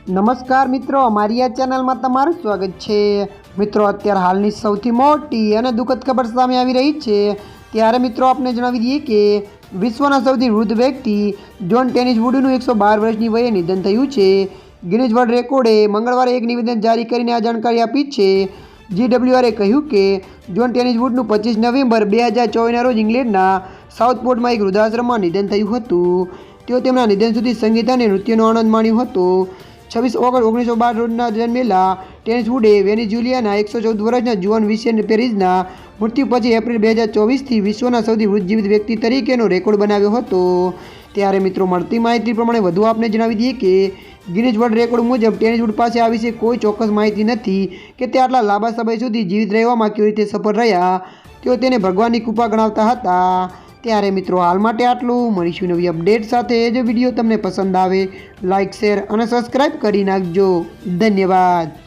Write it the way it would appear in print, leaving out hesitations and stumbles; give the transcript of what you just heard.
નમસ્કાર મિત્રો, અમારી આ ચેનલમાં તમારું સ્વાગત છે। મિત્રો, અત્યારે હાલની સૌથી મોટી અને દુઃખદ ખબર સામે આવી રહી છે। ત્યારે મિત્રો આપને જણાવી દઈએ કે વિશ્વના સૌથી વૃદ્ધ વ્યક્તિ જ્હોન ટેનિસ વુડનું 112 વર્ષની વયે નિધન થયું છે। ગિનિસ વર્લ્ડ રેકોર્ડે મંગળવારે એક નિવેદન જારી કરીને આ જાણકારી આપી છે। GWRએ કહ્યું કે જ્હોન ટેનિસ વુડનું 25 નવેમ્બર 2024ના રોજ ઇંગ્લેન્ડના સાઉથપોર્ટમાં એક વૃદ્ધાશ્રમમાં નિધન થયું હતું। તેઓ તેમના નિધન સુધી સંગીત અને નૃત્યનો આનંદ માણ્યો હતો। 26 ઓગસ્ટ 1912 રોજના જન્મેલા ટેનિસ વુડે વેનેઝુએલાના 114 વર્ષના જુઆન વિસેન્ટ પેરેઝના મૃત્યુ પછી એપ્રિલ 2024થી વિશ્વના સૌથી વૃદ્ધ જીવિત વ્યક્તિ તરીકેનો રેકોર્ડ બનાવ્યો હતો। ત્યારે મિત્રો, મળતી માહિતી પ્રમાણે વધુ આપને જણાવી દઈએ કે ગિનિસ વર્લ્ડ રેકોર્ડ મુજબ ટેનિસ વુડ પાસે આ વિશે કોઈ ચોક્કસ માહિતી નથી કે તે આટલા લાંબા સમય સુધી જીવિત રહેવામાં કેવી રીતે સફળ રહ્યા। તેઓ તેને ભગવાનની કૃપા ગણાવતા હતા। ત્યારે મિત્રો, હાલ માટે આટલું। મળીશું નવી અપડેટ સાથે। જો વિડીયો તમને પસંદ આવે, લાઇક, શેર અને સબસ્ક્રાઈબ કરી નાખજો। ધન્યવાદ।